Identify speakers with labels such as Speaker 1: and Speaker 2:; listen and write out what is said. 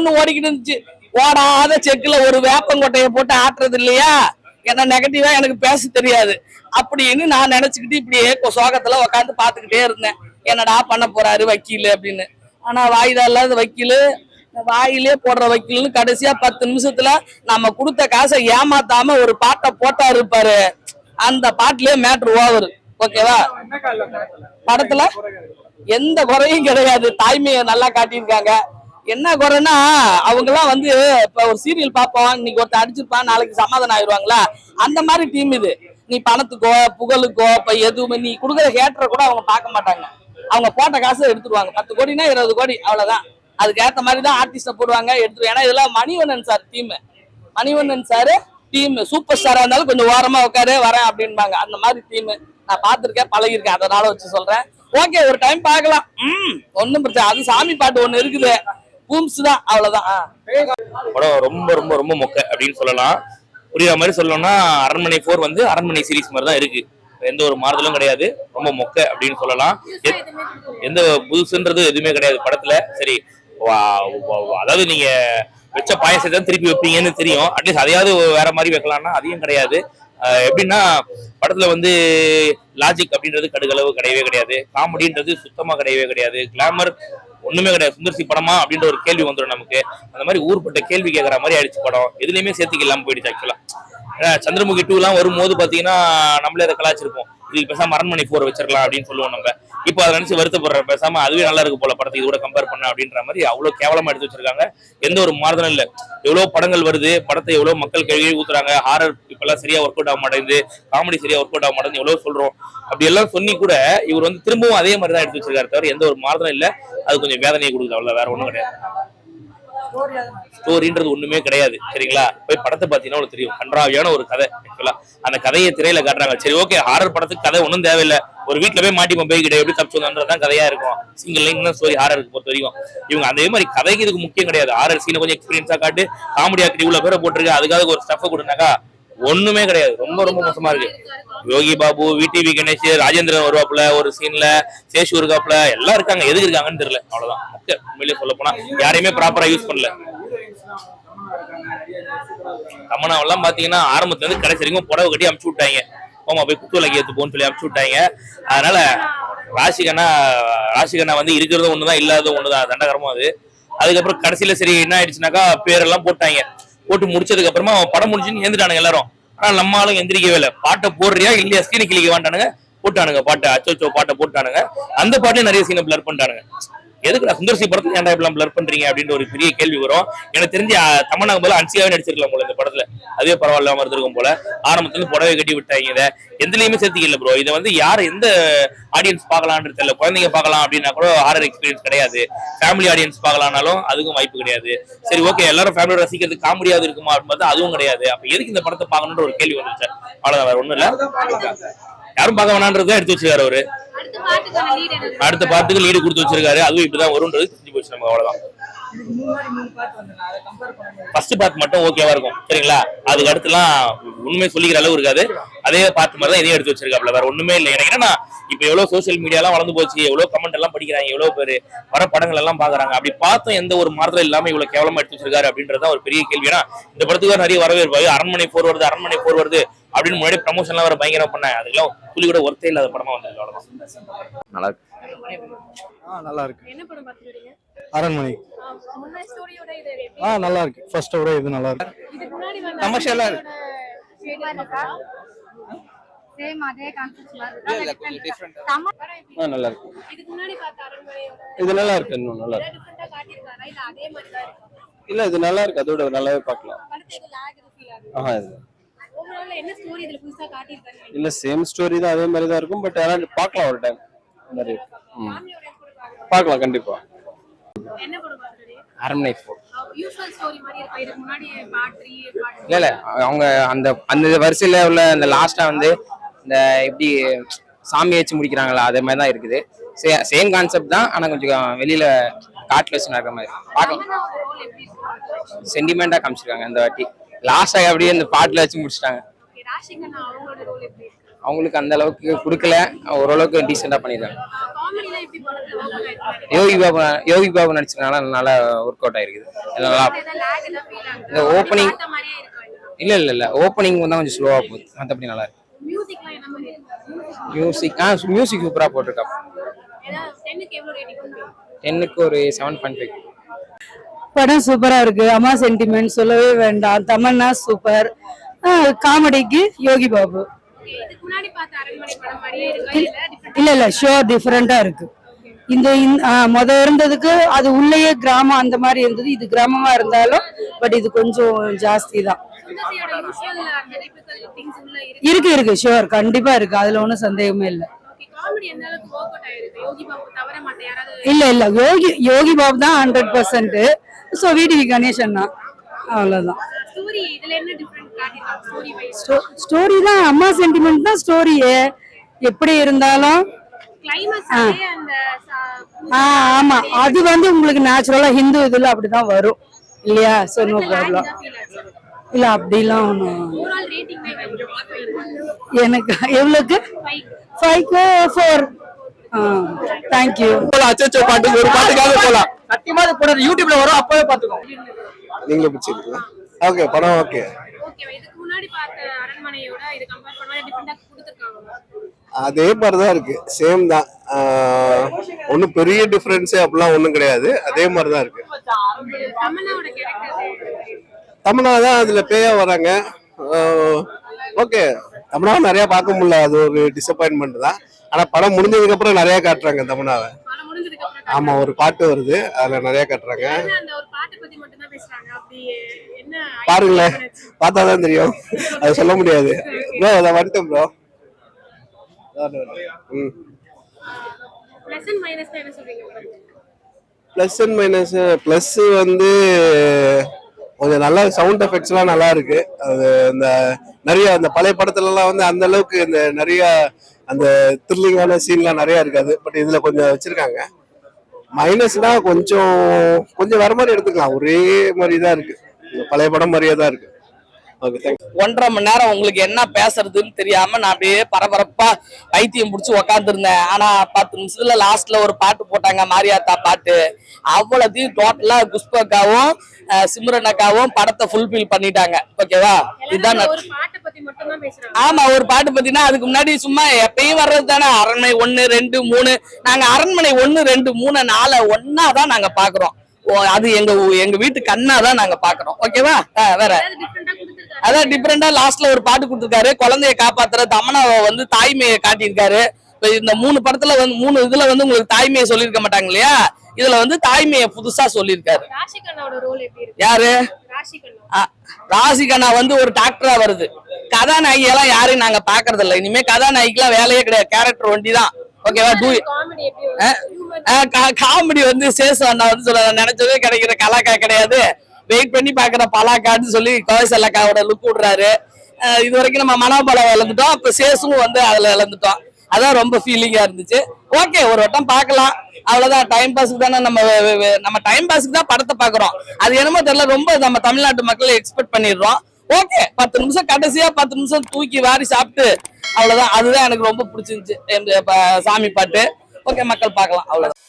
Speaker 1: ஒண்ணு ஓடிக்கிட்டு இருந்துச்சு. ஓடாத செக்குல ஒரு வேப்பங்கொட்டையை போட்டு ஆட்டுறது இல்லையா, என்ன நெகட்டிவா எனக்கு பேச தெரியாது அப்படின்னு நான் நினைச்சுக்கிட்டு இப்படியே சோகத்துல உட்காந்து பாத்துக்கிட்டே இருந்தேன். என்னடா பண்ண போறாரு வக்கீல் அப்படின்னு. ஆனா வாய்தா இல்லாத வக்கீலு, வாயிலே போடுற வக்கீல்னு கடைசியா 10 நிமிஷத்துல நம்ம கொடுத்த காசை ஏமாத்தாம ஒரு பாட்டை போட்டா இருப்பாரு. அந்த பாட்டுலயே மேட்ரு ஓவர். ஓகேவா? படத்துல எந்த குறையும் கிடையாது. தாய்மையை நல்லா காட்டியிருக்காங்க. என்ன குறைன்னா அவங்க எல்லாம் வந்து இப்ப ஒரு சீரியல் பார்ப்போம், இன்னைக்கு ஒருத்தர் அடிச்சிருப்பான், நாளைக்கு சமாதானம் ஆயிடுவாங்களா, அந்த மாதிரி டீம் இது. நீ பணத்துக்கோ புகழுக்கோ இப்ப எதுவுமே நீ கொடுக்குற ஹேட்டரை கூட அவங்க பார்க்க மாட்டாங்க. அவங்க போட்ட காசை எடுத்துருவாங்க. 10 கோடினா 20 கோடி அவ்வளவுதான். அதுக்கு ஏத்த மாதிரி தான் ஆர்டிஸ்ட போடுவாங்க, எடுத்துருவாங்க. ஏன்னா இதெல்லாம் Manivannan sir team. Manivannan sir team super ஸ்டாரா இருந்தாலும் கொஞ்சம் ஓரமா உட்காரு வரேன் அப்படின்பாங்க. அந்த மாதிரி டீம் நான் பார்த்திருக்கேன், பழகிருக்கேன். அதனால வச்சு சொல்றேன். ஓகே, ஒரு டைம் பார்க்கலாம். ஒன்னும் பிரச்சனை. அது சாமி பாட்டு ஒண்ணு இருக்குது, பூம்ஸ் தான், அவ்வளவுதான்.
Speaker 2: படம் ரொம்ப ரொம்ப ரொம்ப மொக்க அப்படின்னு சொல்லலாம். புரியுற மாதிரி சொல்லணும்னா அரண்மனை 4 வந்து அரண்மனை சீரிஸ் மாதிரி தான் இருக்கு. எந்த ஒரு மாறுதலும் கிடையாது. ரொம்ப மொக்க அப்படின்னு சொல்லலாம். எந்த புதுசுன்றது எதுவுமே கிடையாது படத்துல. சரி, அதாவது நீங்க வச்ச பாயசத்தை தான் திருப்பி வைப்பீங்கன்னு தெரியும். அட்லீஸ்ட் அதையாவது வேற மாதிரி வைக்கலாம்னா அதையும் கிடையாது. எப்படின்னா படத்துல வந்து லாஜிக் அப்படின்றது கடுகளவு கிடையவே கிடையாது. காமெடின்றது சுத்தமா கிடையவே கிடையாது. கிளாமர் ஒண்ணுமே கிடையாது. சுந்தர்சி படமா அப்படின்ற ஒரு கேள்வி வந்துடும் நமக்கு. அந்த மாதிரி ஊர்பட்ட கேள்வி கேட்கற மாதிரி ஆயிடுச்சு படம். எதுலையுமே சேர்த்துக்கு இல்லாம போயிடுச்சு ஆக்சுவலா. சந்திரமுகி 2 எல்லாம் வரும்போது பாத்தீங்கன்னா நம்மளே அதை கலாச்சிருப்போம். இதுக்கு பேசாம அரண்மனை 4 வச்சிருக்கலாம் அப்படின்னு சொல்லுவோம் நம்ம. இப்போ அதை நினைச்சு வருத்தப்படுற, பேசாம அதுவே நல்லா இருக்கு போல படத்தை இதோட கம்பேர் பண்ண அப்படின்ற மாதிரி அவ்வளவு கேவலமா எடுத்து வச்சிருக்காங்க. எந்த ஒரு மாறுதலும் இல்லை. எவ்வளவு படங்கள் வருது, படத்தை எவ்வளவு மக்கள் கேள்வி ஊத்துறாங்க. ஹாரர் இப்பெல்லாம் சரியா ஒர்க் அவுட் ஆக மாட்டேங்குது, காமெடி சரியா ஒர்க் அவுட் ஆக மாட்டேங்குது எவ்வளவு சொல்றோம். அப்படி எல்லாம் சொல்லி கூட இவர் வந்து திரும்பவும் அதே மாதிரி தான் எடுத்து வச்சிருக்காரு தவிர எந்த ஒரு மாறுதலும் இல்லை. அது கொஞ்சம் வேதனையை கொடுக்குது, அவ்வளவு, வேற ஒண்ணும் கிடையாது. ஸ்டோரின்றது ஒண்ணுமே கிடையாது. சரிங்களா? போய் படத்தை பாத்தீங்கன்னா தெரியும். கன்றாவியான ஒரு கதை. அந்த கதையை திரையில காட்டுறாங்க. சரி, ஓகே, ஹாரர் படத்துக்கு கதை ஒன்றும் தேவையில்லை. ஒரு வீட்டுல போய் மாட்டி போய் கிட்ட எப்படி தப்பிச்சு வந்ததுதான் கதையா இருக்கும். சிங்கிள் லைன் தான் ஸ்டோரி ஹாரருக்கு பொறுத்த வரைக்கும். இவங்க அதே மாதிரி கதைக்கு இதுக்கு முக்கியம் கிடையாது. ஹாரர் சீனை கொஞ்சம் எக்ஸ்பீரியன்ஸா காட்டு, காமெடி ஆக்டர் இவ்வளவு பேரை போட்டிருக்கு, அதுக்காக ஒரு ஸ்டஃப் கொடுனாக்கா ஒண்ணுமே கிடையாது. ரொம்ப ரொம்ப மோசமா இருக்கு. யோகி பாபு, விடிவி கணேஷ், ராஜேந்திரன் வருவாப்புல ஒரு சீன்ல, சேஷு இருக்காப்புல, எல்லாம் இருக்காங்க. எதுக்கு இருக்காங்கன்னு தெரியல, அவ்வளவுதான். உண்மையிலேயே சொல்ல போனா யாரையுமே ப்ராப்பரா யூஸ் பண்ணல. தமனாவெல்லாம் பாத்தீங்கன்னா ஆரம்பத்துல இருந்து கடைசி வரைக்கும் புடவை கட்டி அமுச்சு விட்டாங்க. போமா போய் குத்துவிளக்கு ஏத்து போன்னு சொல்லி அமுச்சு விட்டாங்க. அதனால ராசிகண்ணா வந்து இருக்கிறதும் ஒண்ணுதான், இல்லாததும் ஒண்ணுதான். தண்டகரமும் அது. அதுக்கப்புறம் கடைசியில சரி என்ன ஆயிடுச்சுனாக்கா பேரெல்லாம் போட்டாங்க. போட்டு முடிச்சதுக்கு அப்புறமா படம் முடிச்சுன்னு எழுந்துட்டானுங்க எல்லாரும். ஆனா நம்ம ஆளும் எந்திரிக்கவே இல்லை. பாட்டை போடுறியா இல்லையா, ஸ்கிரீன் கிளிக்க வாண்டானுங்க, போட்டானுங்க பாட்டை. அச்சோ பாட்டை போட்டானுங்க. அந்த பாட்டையும் நிறைய சீனை பிளர் பண்ணிட்டானுங்க. எதுக்கு சுந்தர்சி படத்துல ஏன்டா இப்பெல்லாம் பிளர் பண்றீங்க அப்படின்ற ஒரு பெரிய கேள்வி வரும். எனக்கு தெரிஞ்சு தமன்னாக்கு போல அன்சியாவே நடிச்சிருக்கலாம் போல இந்த படத்துல. அதே பரவாயில்லாம இருந்திருக்கும் போல. ஆரம்பத்துல இருந்து புடவை கட்டி விட்டாங்க. இதை எதுலையுமே சேர்த்துக்கல ப்ரோ. இதை வந்து யார் எந்த ஆடியன்ஸ் பார்க்கலான்னு தெரியல. குழந்தைங்க பார்க்கலாம் அப்படின்னா கூட ஹாரர் எக்ஸ்பீரியன்ஸ் கிடையாது. ஃபேமிலி ஆடியன்ஸ் பார்க்கலாம்னாலும் அதுக்கும் வாய்ப்பு கிடையாது. சரி, ஓகே, எல்லாரும் ஃபேமிலியோட ரசிக்கிறதுக்கு காமெடியாவது இருக்குமா அப்படின்னு அதுவும் கிடையாது. அப்ப எதுக்கு இந்த படத்தை பார்க்கணுன்ற ஒரு கேள்வி வந்துச்சு. அவ்வளவுதான், வேற ஒண்ணும் இல்ல. யாரும் பார்க்க வேணான்றதை எடுத்து வச்சிருக்காரு அவரு. அடுத்த பாட்டுக்கு லீடு கொடுத்து வச்சிருக்காரு. அதுவும் இப்படிதான் வரும்ன்றது தெரிஞ்சு போச்சு நமக்கு. அவ்வளவுதான். ஃபர்ஸ்ட் பார்ட் மட்டும் ஓகேவா இருக்கும். சரிங்களா? அதுக்கு அடுத்துலாம் உண்மை சொல்லிக்கிற அளவு இருக்காது. அதே பார்ட் மாதிரி தான் இதையும் எடுத்து வச்சிருக்காப்ல. வேற ஒண்ணுமே இல்லை. எனக்கு என்னன்னா இப்ப எவ்வளவு சோசியல் மீடியா எல்லாம் வளர்ந்து போச்சு, எவ்வளவு கமெண்ட் எல்லாம் படிக்கிறாங்க, எவ்வளவு பேரு வர படங்கள் எல்லாம் பாக்குறாங்க. அப்படி பார்த்தும் எந்த ஒரு மாறுதல் இல்லாம இவ்வளவு கேவலமா எடுத்து வச்சிருக்காரு அப்படின்றதான் ஒரு பெரிய கேள்வி. ஏன்னா இந்த படத்துக்கு நிறைய வரவேற்பு. அரண்மனை 4 வருது, அரண்மனை 4 வருது அப்படின்னு முன்னாடி ப்ரமோஷன் எல்லாம் வர பயங்கரம் பண்ணாங்க. அதுக்கெல்லாம் புள்ளி கூட ஒர்த்தே இல்லாத படமா வந்தது. அவ்வளவுதான்.
Speaker 3: நல்லா இருக்கு.
Speaker 4: நல்லா இருக்கு.
Speaker 5: என்ன படம் பாத்துறீங்க?
Speaker 4: அரண்மனை.
Speaker 5: முன்ன ஸ்டோரியோட இது எப்படி?
Speaker 4: நல்லா இருக்கு. ஃபர்ஸ்ட் விட இது நல்லா இருக்கு.
Speaker 5: இதுக்கு முன்னாடி வந்து
Speaker 4: கமர்ஷியலா இருக்கு.
Speaker 5: சேம் அதே கான்செப்ட் மாதிரி இல்ல, கொஞ்சம் டிஃபரண்டா.
Speaker 4: நல்லா இருக்கு.
Speaker 5: இதுக்கு முன்னாடி பார்த்த அரண்மனையோட
Speaker 4: இது நல்லா இருக்கு. இன்னும் நல்லா இருக்கு.
Speaker 5: டிஃபரண்டா காட்டியிருக்காரா இல்ல அதே மாதிரி தான் இருக்கா?
Speaker 4: இல்ல, இது நல்லா இருக்கு. அதோட நல்லாவே பார்க்கலாம்.
Speaker 5: படத்துல லாக் இது ஃபீல் ஆகுது.
Speaker 4: இது
Speaker 5: ஓவரால் என்ன ஸ்டோரி இதுல புதுசா காட்டியிருக்காங்க?
Speaker 4: இல்ல, சேம் ஸ்டோரி தான், அதே மாதிரி தான் இருக்கும். பட் ஆனா பார்க்கலாம் ஒரு டைம். நிறைய
Speaker 5: ஃபேமிலியோட கூட
Speaker 4: பார்க்கலாம் கண்டிப்பா.
Speaker 5: என்ன படம் பாக்குறீங்க?
Speaker 3: அரண்மனை 4
Speaker 5: யூசுவல் ஸ்டோரி மாதிரி இருக்கா? இதுக்கு முன்னாடி பார்ட் 3 பார்ட்
Speaker 3: இல்ல அவங்க அந்த வரிசையில உள்ள அந்த லாஸ்டா வந்து இந்த எப்படி சாமி வச்சு முடிக்கிறாங்களா அதே மாதிரி தான் இருக்குது. சேம் கான்செப்ட் தான். ஆனா கொஞ்சம் வெளியில காட்டுல வச்சு நடக்கிற மாதிரி பார்க்கலாம்.
Speaker 5: ரோல் எப்படி இருக்கு?
Speaker 3: சென்டிமெண்டா காமிச்சிருக்காங்க இந்த வாட்டி. லாஸ்டா அப்படியே இந்த பாட்டுல வச்சு முடிச்சிட்டாங்க.
Speaker 5: ராஷிகண்ணா அவங்களோட ரோல் எப்படி இருக்கு?
Speaker 3: அவங்களுக்கு அந்த அளவுக்கு கொடுக்கல, ஓரளவுக்கு டீசெண்டா பண்ணிருக்காங்க.
Speaker 5: காமெடிலாம் எப்படி படத்துல work out ஆயிருக்கு?
Speaker 3: யோகி பாபு நடிச்சதுனால நல்லா ஒர்க் அவுட் ஆயிருக்குது. நல்லா
Speaker 5: ஏதாவது lag ஏதாவது feel ஆகுதா?
Speaker 3: இந்த ஓப்பனிங்
Speaker 5: பார்த்த மாதிரியே இருக்கா?
Speaker 3: இல்ல ஓப்பனிங் தான் கொஞ்சம் ஸ்லோவா போகுது, மற்றபடி நல்லா இருக்கு.
Speaker 5: மியூசிக்லாம் என்ன மாதிரி இருக்கு?
Speaker 3: மியூசிக் சூப்பரா போட்டிருக்கா.
Speaker 5: ஏதாவது 10க்கு எவ்வளவு ரேட்டிங் கொடுப்பீங்க?
Speaker 3: 10க்கு ஒரு 7.5.
Speaker 6: படம் சூப்பரா இருக்கு. அம்மா சென்டிமெண்ட் சொல்லவே வேண்டாம். தமன்னா சூப்பர். காமெடிக்கு யோகி பாபு.
Speaker 5: Okay, இதுக்கு முன்னாடி பார்த்த அரண்மனை படம் மாதிரியே இருக்கா இல்ல different?
Speaker 6: இல்ல ஷோர் டிஃபரெண்டா இருக்கு. முத இருந்ததுக்கு அது உள்ளேயே கிராமம் அந்த மாதிரி இருந்தது. இது கிராமமா இருந்தாலும் பட் இது கொஞ்சம் ஜாஸ்தி தான்.
Speaker 5: சுந்தசியோட usual அந்த typical things உள்ள இருக்கு.
Speaker 6: இருக்கு ஷோர் கண்டிப்பா இருக்கு. அதுல ஒன்றும் சந்தேகமே இல்லை.
Speaker 5: Okay, காமெடி எந்த அளவுக்கு work out ஆயிருக்கு? யோகி பாபு தவிர மத்த யாராவது?
Speaker 6: இல்ல யோகி பாபு தான் 100%. ஸோ விடிவி கணேசன் தான், அவ்வளவுதான்.
Speaker 5: ஸ்டோரி இதுல என்ன டிஃபரெண்ட் காட்டிருக்காங்க ஸ்டோரி வைஸ்?
Speaker 6: ஸ்டோரி தான், அம்மா சென்டிமெண்ட் தான் ஸ்டோரியே. எப்படி இருந்தாலும்
Speaker 5: கிளைமாக்ஸ் அந்த
Speaker 6: ஆமா அது உங்களுக்கு நேச்சுரலா ஹிந்து இதுல அப்படிதான் வரும் இல்லையா? So no problem. இல்ல அப்படிலாம் ஒண்ணும்
Speaker 5: ஓவரால் ரேட்டிங்
Speaker 6: எனக்கு எவ்வளவுக்கு 5க்கு 4. தேங்க்யூ.
Speaker 4: அச்சோ பாட்டு ஒரு பாட்டுக்காக போலாம்.
Speaker 1: சத்தியமா அது போடுறது யூடியூப்ல வரும், அப்பவே பாத்துக்கோ.
Speaker 4: நீங்களே பிடிச்சிருக்கீங்களா? ஓகே, படம் ஓகே.
Speaker 5: ஓகே, இதுக்கு முன்னாடி பார்த்த அரண்மனையோட இது கம்பேர் பண்ணும்போது டிஃபரெண்டா கொடுத்திருக்காங்க.
Speaker 4: அதே மாதிரி தான் இருக்கு, சேம் தான். ஒன்றும் பெரிய டிஃபரன்ஸே அப்படிலாம் ஒன்றும் கிடையாது, அதே மாதிரி தான் இருக்கு.
Speaker 5: தமன்னாவோட கேரக்டர்
Speaker 4: தமிழா தான் அதுல பேயா வராங்க. ஓகே, தமிழா நிறைய பார்க்க முடியல, அது ஒரு டிசப்பாயின்மெண்ட் தான். ஆனா படம் முடிஞ்சதுக்கு அப்புறம் நிறைய காட்டுறாங்க தமிழாவை.
Speaker 5: படம் முடிஞ்சதுக்கு அப்புறம்
Speaker 4: ஆமா, ஒரு பாட்டு வருது, அதுல நிறைய காட்டுறாங்க.
Speaker 5: அந்த ஒரு பாட்டு பத்தி மட்டும் தான் பேசுறாங்க. அப்படி என்ன
Speaker 4: பாருங்களேன், பார்த்தாதான் தெரியும், அது சொல்ல முடியாது. ப்ரோ அதை வந்துட்டேன் ப்ரோ.
Speaker 5: பிளஸ் அண்ட் மைனஸ் என்ன சொல்றீங்க?
Speaker 4: பிளஸ் அண்ட் மைனஸ், பிளஸ் வந்து கொஞ்சம் நல்ல சவுண்ட் எஃபெக்ட்ஸ்லாம் நல்லா இருக்கு. அது இந்த நிறைய அந்த பழைய படத்துலலாம் வந்து அந்த அளவுக்கு இந்த நிறைய அந்த த்ரில்லிங்கான சீன்லாம் நிறைய இருக்காது, பட் இதுல கொஞ்சம் வச்சிருக்காங்க. மைனஸ்னா கொஞ்சம் வேற மாதிரி எடுத்துக்கலாம், ஒரே மாதிரி தான் இருக்கு, பழைய படம் மாதிரியே தான் இருக்கு. Okay, thanks.
Speaker 1: 1.5 மணி நேரம் உங்களுக்கு என்ன பேசுறதுன்னு தெரியாம நான் அப்படியே பரபரப்பா பைத்தியம் பிடிச்சி உக்காந்துருந்தேன். ஆனா 10 நிமிஷத்துல லாஸ்ட்ல ஒரு பாட்டு போட்டாங்க, மாரியாத்தா பாட்டு. அவ்வளோத்தையும் டோட்டலா குஷ்பக்காவும் சிம்ரன் அக்காவும் படத்தை ஃபுல்ஃபில் பண்ணிட்டாங்க. ஓகேவா? இதுதான்
Speaker 5: ஒரு பாட்டை பத்தி மட்டும் தான் பேசுறாங்க.
Speaker 1: ஆமா, ஒரு பாட்டு பத்தினா அதுக்கு முன்னாடி சும்மா எப்பயும் வர்றது தானே. அரண்மனை 1, 2, 3. நாங்க அரண்மனை 1, 2, 3, 4 ஒன்னா தான் நாங்க பாக்குறோம். அது எங்க வீட்டு கண்ணா தான் நாங்க பாக்குறோம். ஓகேவா? வேற
Speaker 5: டிஃபரெண்டா கொடுத்திருக்காங்க.
Speaker 1: அதான் டிஃபரெண்டா லாஸ்ட்ல ஒரு பாட்டு கொடுத்திருக்காரு. குழந்தைய காப்பாத்துற தமனாவை வந்து தாய்மையை காட்டியிருக்காரு. இந்த 3 படத்துல வந்து 3 இதுல வந்து உங்களுக்கு தாய்மையை சொல்லியிருக்க மாட்டாங்க இல்லையா? இதுல வந்து தாய்மையை புதுசா சொல்லியிருக்காரு.
Speaker 5: ராஷிகண்ணாவோட ரோல் எப்படி இருக்கு?
Speaker 1: யாரு?
Speaker 5: ராஷிகண்ணா.
Speaker 1: ராசிகண்ணா வந்து ஒரு டாக்டரா வருது. கதாநாயகி எல்லாம் யாரையும் நாங்க பாக்குறது இல்ல. இனிமே கதாநாயகிலாம் வேலையே கிடையாது, கேரக்டர் ஒண்டி தான். ஓகேவா?
Speaker 5: காமெடி எப்படி?
Speaker 1: காமெடி வந்து சேசு அண்ணா வந்து சொல்ல நினைச்சதே கிடைக்கிற கலாக்கா கிடையாது. வெயிட் பண்ணி பாக்குற பலாக்கான்னு சொல்லி கோயசல்லாக்காவோட லுக் விடுறாரு. இது வரைக்கும் நம்ம மனோபலம் இழந்துட்டோம், இப்ப சேசும் வந்து அதுல இழந்துட்டோம். அதான் ரொம்ப ஃபீலிங்கா இருந்துச்சு. ஓகே, ஒரு வட்டம் பார்க்கலாம், அவ்வளவுதான். டைம் பாஸுக்கு தானே நம்ம டைம் பாஸுக்கு தான் படத்தை பாக்குறோம். அது என்னமோ தெரியல, ரொம்ப நம்ம தமிழ்நாட்டு மக்களை எக்ஸ்பெக்ட் பண்ணிடுறோம். ஓகே, 10 நிமிஷம் கடைசியா 10 நிமிஷம் தூக்கி வாரி சாப்பிட்டு அவ்வளவுதான். அதுதான் எனக்கு ரொம்ப பிடிச்சிருந்துச்சு சாமி பாட்டு. ஓகே, மக்கள் பார்க்கலாம், அவ்வளவுதான்.